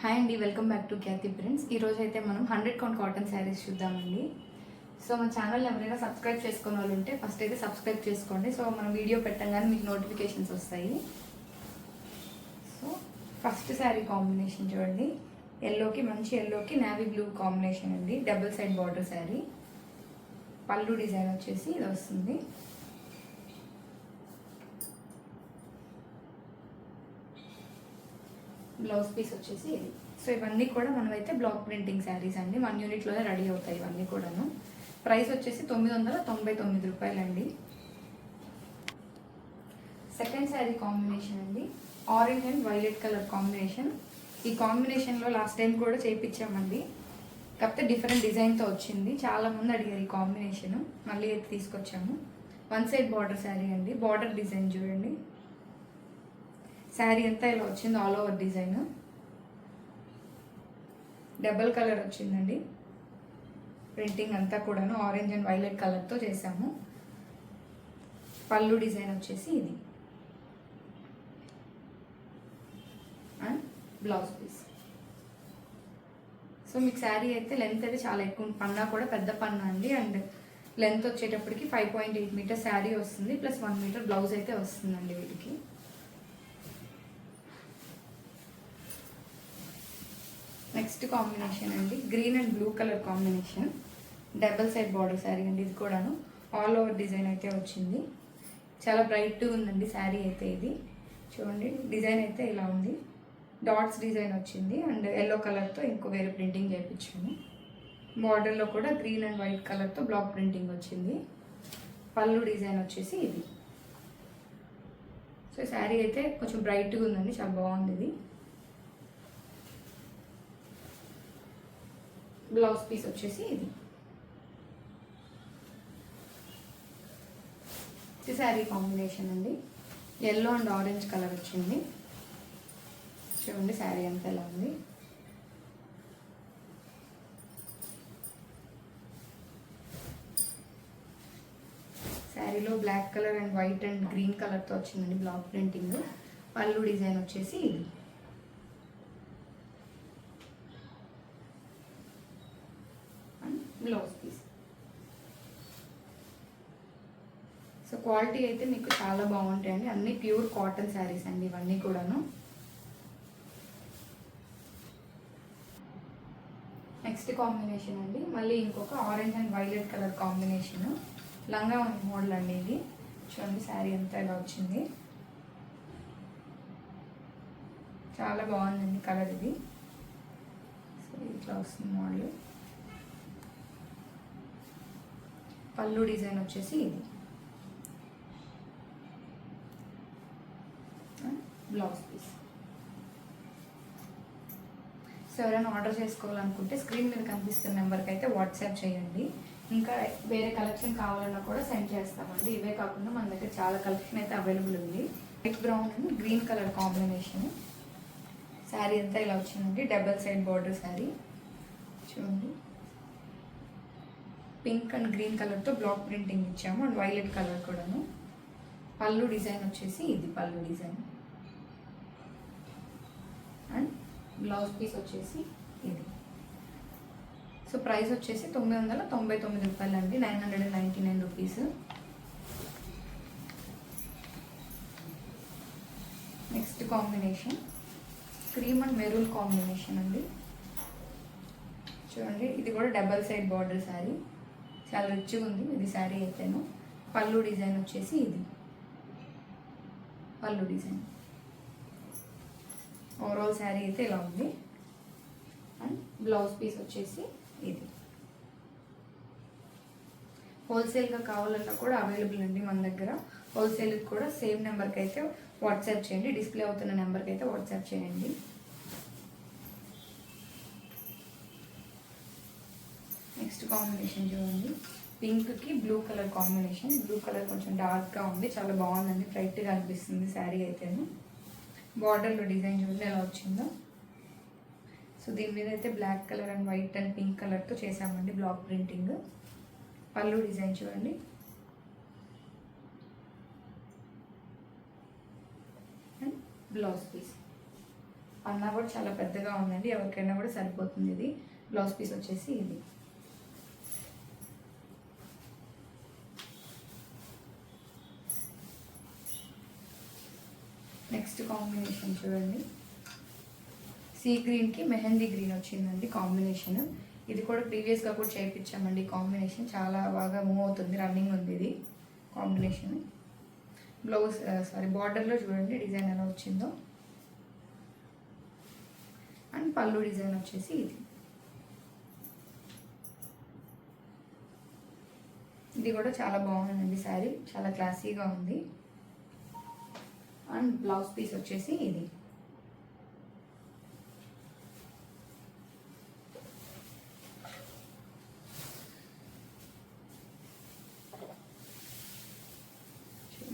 Hi అండి, welcome back to Khyati prints. ఈరోజు అయితే మనం 100 కౌంట్ కాటన్ శారీస్ చూద్దామండి. సో మన ఛానల్ ఎవరైనా సబ్స్క్రైబ్ చేసుకున్న వాళ్ళు ఉంటే ఫస్ట్ అయితే సబ్స్క్రైబ్ చేసుకోండి. సో మనం వీడియో పెట్టగానే మీకు నోటిఫికేషన్స్ వస్తాయి. సో ఫస్ట్ శారీ కాంబినేషన్ చూడండి, మంచి ఎల్లోకి నేవీ బ్లూ కాంబినేషన్ అండి. Double side border sari. పళ్ళు డిజైన్ వచ్చేసి ఇది వస్తుంది. బ్లౌజ్ పీస్ వచ్చేసి ఇది. సో ఇవన్నీ కూడా మనమైతే బ్లాక్ ప్రింటింగ్ శారీస్ అండి. 1 యూనిట్లోనే రెడీ అవుతాయి ఇవన్నీ కూడాను. ప్రైస్ వచ్చేసి 999 రూపాయలండి. సెకండ్ శారీ కాంబినేషన్ అండి, orange and violet colour combination. ఈ కాంబినేషన్లో లాస్ట్ టైం కూడా చేయించామండి, కాకపోతే డిఫరెంట్ డిజైన్తో వచ్చింది. చాలామంది అడిగారు ఈ కాంబినేషన్, మళ్ళీ అయితే తీసుకొచ్చాము. 1 సైడ్ బార్డర్ శారీ అండి. బార్డర్ డిజైన్ చూడండి, శారీ అంతా ఇలా వచ్చింది, all over design. Double colour వచ్చిందండి. ప్రింటింగ్ అంతా కూడాను ఆరెంజ్ అండ్ వైలెట్ కలర్తో చేసాము. పళ్ళు డిజైన్ వచ్చేసి ఇది అండ్ బ్లౌజ్ పీస్. సో మీకు శారీ అయితే లెంత్ అయితే చాలా ఎక్కువ, పన్నా కూడా పెద్ద పన్నా అండి. అండ్ లెంత్ వచ్చేటప్పటికి 5.8 మీటర్స్ శారీ వస్తుంది, ప్లస్ 1 మీటర్ బ్లౌజ్ అయితే వస్తుందండి వీటికి. నెక్స్ట్ కాంబినేషన్ అండి, green and blue colour combination. Double side border sari అండి. ఇది కూడాను ఆల్ ఓవర్ డిజైన్ అయితే వచ్చింది. చాలా బ్రైట్గా ఉందండి శారీ అయితే. ఇది చూడండి, డిజైన్ అయితే ఇలా ఉంది. డాట్స్ డిజైన్ వచ్చింది అండ్ ఎల్లో కలర్తో ఇంకో వేరే ప్రింటింగ్ చేయించాము. బార్డర్లో కూడా గ్రీన్ అండ్ వైట్ కలర్తో బ్లాక్ ప్రింటింగ్ వచ్చింది. పళ్ళు డిజైన్ వచ్చేసి ఇది. సో శారీ అయితే కొంచెం బ్రైట్గా ఉందండి, చాలా బాగుంది ఇది. బ్లౌజ్ పీస్ వచ్చేసి ఇది. శారీ కాంబినేషన్ అండి, ఎల్లో అండ్ ఆరెంజ్ కలర్ వచ్చింది. చూడండి శారీ అంతా ఎలా ఉంది. శారీలో black colour and white and green కలర్తో వచ్చిందండి బ్లాక్ ప్రింటింగ్. పళ్ళు డిజైన్ వచ్చేసి ఇది. Blouse piece. సో క్వాలిటీ అయితే మీకు చాలా బాగుంటాయండి. అన్ని ప్యూర్ కాటన్ శారీస్ అండి ఇవన్నీ కూడాను. నెక్స్ట్ కాంబినేషన్ అండి, మళ్ళీ ఇంకొక orange and violet colour combination. లంగా మోడల్ అండి ఇది. చూడండి శారీ అంతా ఇలా వచ్చింది, చాలా బాగుందండి కలర్ ఇది. సో ఇట్లా వస్తుంది మోడల్. పళ్ళు డిజైన్ వచ్చేసి ఇది. Blouse piece. సో ఎవరైనా ఆర్డర్ చేసుకోవాలనుకుంటే స్క్రీన్ మీద కనిపిస్తున్న నెంబర్కి అయితే వాట్సాప్ చేయండి. ఇంకా వేరే కలెక్షన్ కావాలన్నా కూడా సెండ్ చేస్తామండి. ఇవే కాకుండా మన దగ్గర చాలా కలెక్షన్ అయితే అవైలబుల్ ఉంది. White brown and green colour combination. Sari అంతా ఇలా వచ్చిందండి, డబల్ సైడ్ బార్డర్ శారీ. చూడండి, పింక్ అండ్ గ్రీన్ కలర్తో బ్లాక్ ప్రింటింగ్ ఇచ్చాము అండ్ వైలెట్ కలర్ కూడాను. పళ్ళు డిజైన్ వచ్చేసి ఇది. పళ్ళు డిజైన్ అండ్ బ్లౌజ్ పీస్ వచ్చేసి ఇది. సో ప్రైస్ వచ్చేసి 999 రూపాయలండి, 999 rupees. Next combination cream and maroon combination అండి. చూడండి, ఇది కూడా డబల్ సైడ్ బార్డర్ శారీ. చాలా రిచ్గా ఉంది ఇది శారీ అయితేను. పళ్ళు డిజైన్ వచ్చేసి ఇది. పళ్ళు డిజైన్. ఓవరాల్ శారీ అయితే ఇలా ఉంది అండ్ బ్లౌజ్ పీస్ వచ్చేసి ఇది. హోల్సేల్గా కావాలన్నా కూడా అవైలబుల్ అండి మన దగ్గర. హోల్సేల్కి కూడా సేమ్ నెంబర్కి అయితే వాట్సాప్ చేయండి, డిస్ప్లే అవుతున్న నెంబర్కి అయితే వాట్సాప్ చేయండి. నెక్స్ట్ కాంబినేషన్ చూడండి, పింక్కి blue colour combination. Blue colour కొంచెం డార్క్గా ఉంది, చాలా బాగుందండి, బ్రైట్గా అనిపిస్తుంది శారీ అయితేను. బార్డర్లో డిజైన్ చూడండి ఎలా వచ్చిందో. సో దీని మీద అయితే black colour and white and pink కలర్తో చేసామండి బ్లాక్ ప్రింటింగ్. పళ్ళు డిజైన్ చూడండి. And blouse piece. పన్నా కూడా చాలా పెద్దగా ఉందండి, ఎవరికైనా కూడా సరిపోతుంది. ఇది బ్లౌజ్ పీస్ వచ్చేసి ఇది. నెక్స్ట్ కాంబినేషన్ చూడండి, సీ గ్రీన్కి మెహందీ గ్రీన్ వచ్చిందండి కాంబినేషన్. ఇది కూడా ప్రీవియస్గా కూడా చేయించామండి. కాంబినేషన్ చాలా బాగా మూవ్ అవుతుంది, రన్నింగ్ ఉంది ఇది కాంబినేషన్. బ్లౌజ్ బార్డర్లో చూడండి డిజైన్ ఎలా వచ్చిందో. అండ్ పళ్ళు డిజైన్ వచ్చేసి ఇది. ఇది కూడా చాలా బాగుందండి శారీ, చాలా క్లాసీగా ఉంది. అండ్ బ్లౌజ్ పీస్ వచ్చేసి ఇది.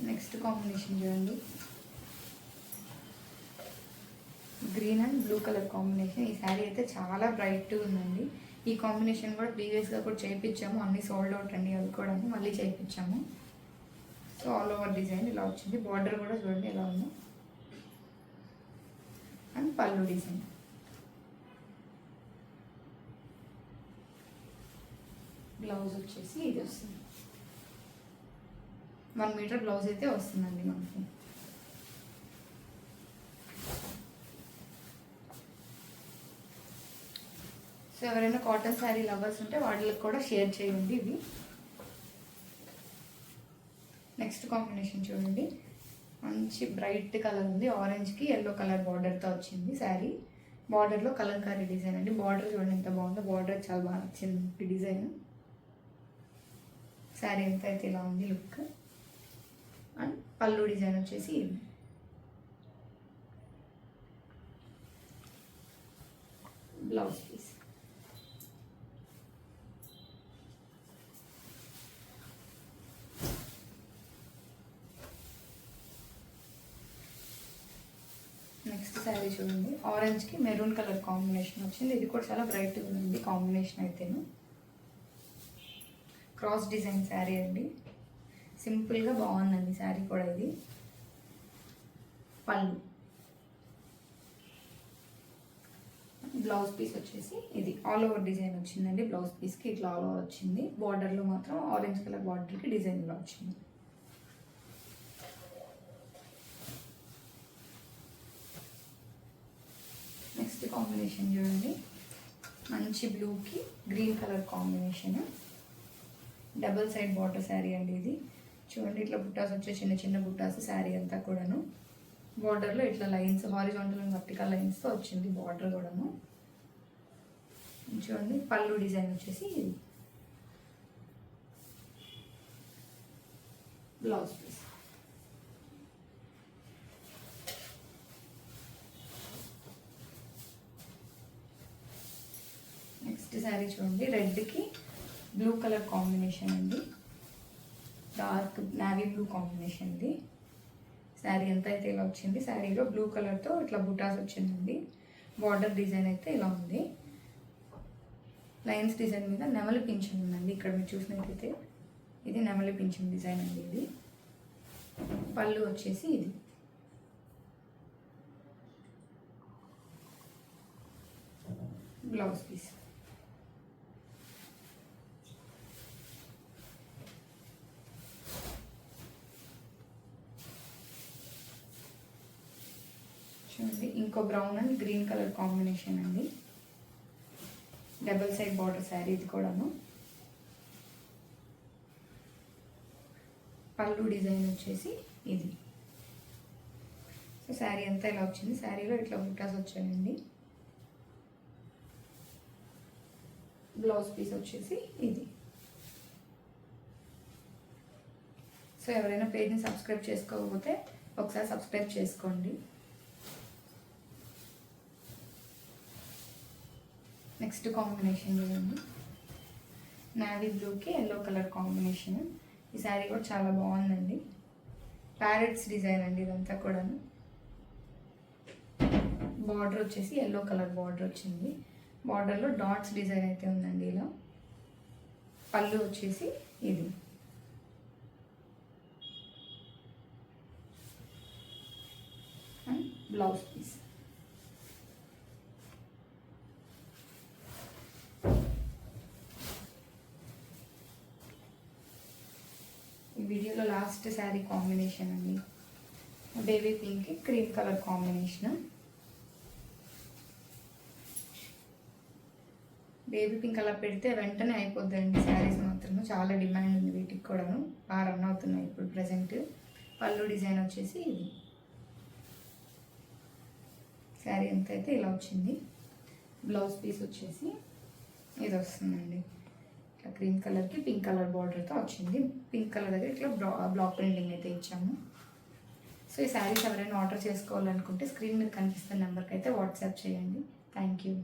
నెక్స్ట్ కాంబినేషన్ చూడండి, green and blue colour combination. ఈ శారీ అయితే చాలా బ్రైట్ ఉందండి. ఈ కాంబినేషన్ కూడా ప్రీవియస్గా కూడా చేయించాము, అన్ని సోల్డ్ అవుట్ అండి అవి కూడా, మళ్ళీ చేయించాము. సో ఆల్ ఓవర్ డిజైన్ ఇలా వచ్చింది. బార్డర్ కూడా చూడండి ఎలా ఉందో. అండ్ పళ్ళు డిజైన్. బ్లౌజ్ వచ్చేసి ఇది వస్తుంది. 1 మీటర్ బ్లౌజ్ అయితే వస్తుందండి మనకి. సో ఎవరైనా కాటన్ శారీ లవర్స్ ఉంటే వాళ్ళకి కూడా షేర్ చేయండి ఇవి. నెక్స్ట్ కాంబినేషన్ చూడండి, మంచి బ్రైట్ కలర్ ఉంది, ఆరెంజ్కి ఎల్లో కలర్ బార్డర్తో వచ్చింది శారీ. బార్డర్లో కలంకారీ డిజైన్ అండి. బార్డర్ చూడండి ఎంత బాగుందో, బార్డర్ చాలా బాగా నచ్చింది ఈ డిజైన్. శారీ ఎంత అయితే ఇలా ఉంది లుక్. అండ్ పళ్ళు డిజైన్ వచ్చేసి ఇది. Blouse piece. నెక్స్ట్ శారీ చూడండి, ఆరెంజ్కి మెరూన్ కలర్ కాంబినేషన్ వచ్చింది. ఇది కూడా చాలా బ్రైట్గా ఉంది కాంబినేషన్ అయితేను. క్రాస్ డిజైన్ శారీ అండి, సింపుల్గా బాగుందండి శారీ కూడా. ఇది పళ్ళు. బ్లౌజ్ పీస్ వచ్చేసి ఇది ఆల్ ఓవర్ డిజైన్ వచ్చిందండి. బ్లౌజ్ పీస్కి ఇట్లా ఆల్ ఓవర్ వచ్చింది. బార్డర్లో మాత్రం ఆరెంజ్ కలర్ బార్డర్కి డిజైన్ ఇలా వచ్చింది. నెక్స్ట్ కాంబినేషన్ చూడండి, మంచి బ్లూకి green colour combination. Double side border sari అండి ఇది. చూడండి ఇట్లా బుట్టాస్ వచ్చే చిన్న చిన్న బుట్టాస్ శారీ అంతా కూడాను. బార్డర్లో ఇట్లా లైన్స్, హారిజాంటల్ అండ్ వర్టికల్ లైన్స్తో వచ్చింది బార్డర్ కూడాను. చూడండి పళ్ళు డిజైన్ వచ్చేసి ఇది. Blouse piece. నెక్స్ట్ శారీ చూడండి, రెడ్కి బ్లూ కలర్ కాంబినేషన్ అండి, డార్క్ నావీ బ్లూ కాంబినేషన్ ఇది. శారీ ఎంత అయితే ఇలా వచ్చింది, శారీలో బ్లూ కలర్తో ఇట్లా బుటాస్ వచ్చిందండి. బార్డర్ డిజైన్ అయితే ఇలా ఉంది. లైన్స్ డిజైన్ మీద నెమలి పింఛన్ ఉందండి. ఇక్కడ మీరు చూసినట్లయితే ఇది నెమలి పింఛన్ డిజైన్ అండి ఇది. పళ్ళు వచ్చేసి ఇది. Blouse piece. చూడండి ఇంకో brown and green colour combination అండి. డబుల్ సైడ్ బార్డర్ శారీ ఇది కూడాను. పళ్ళు డిజైన్ వచ్చేసి ఇది. సో శారీ అంతా ఇలా వచ్చింది. శారీలో ఇట్లా బుట్టాస్ వచ్చాయండి. బ్లౌజ్ పీస్ వచ్చేసి ఇది. సో ఎవరైనా పేజ్ని సబ్స్క్రైబ్ చేసుకోకపోతే ఒకసారి సబ్స్క్రైబ్ చేసుకోండి. నెక్స్ట్ కాంబినేషన్ చూడండి, నావీ బ్లూకి ఎల్లో కలర్ కాంబినేషన్. ఈ శారీ కూడా చాలా బాగుందండి. ప్యారెట్స్ డిజైన్ అండి ఇదంతా కూడా. బార్డర్ వచ్చేసి ఎల్లో కలర్ బార్డర్ వచ్చింది. బార్డర్లో డాట్స్ డిజైన్ అయితే ఉందండి ఇలా. పళ్ళు వచ్చేసి ఇది. And blouse piece. వీడియోలో లాస్ట్ శారీ కాంబినేషన్ అండి. Baby pink cream colour combination. Baby pink అలా పెడితే వెంటనే అయిపోద్దండి శారీస్ మాత్రం. చాలా డిమాండ్ ఉంది వీటికి కూడాను, బాగా రన్ అవుతున్నాయి ఇప్పుడు ప్రజెంట్. పళ్ళు డిజైన్ వచ్చేసి ఇది. శారీ ఎంత అయితే ఇలా వచ్చింది. బ్లౌజ్ పీస్ వచ్చేసి ఇది వస్తుందండి. ఇట్లా క్రీమ్ కలర్కి పింక్ కలర్ బార్డర్తో వచ్చింది. పింక్ కలర్ దగ్గర ఇట్లా బ్లాక్ ప్రింటింగ్ అయితే ఇచ్చాము. సో ఈ శారీస్ ఎవరైనా ఆర్డర్ చేసుకోవాలనుకుంటే స్క్రీన్ మీద కనిపిస్తున్న నెంబర్కి అయితే వాట్సాప్ చేయండి. Thank you.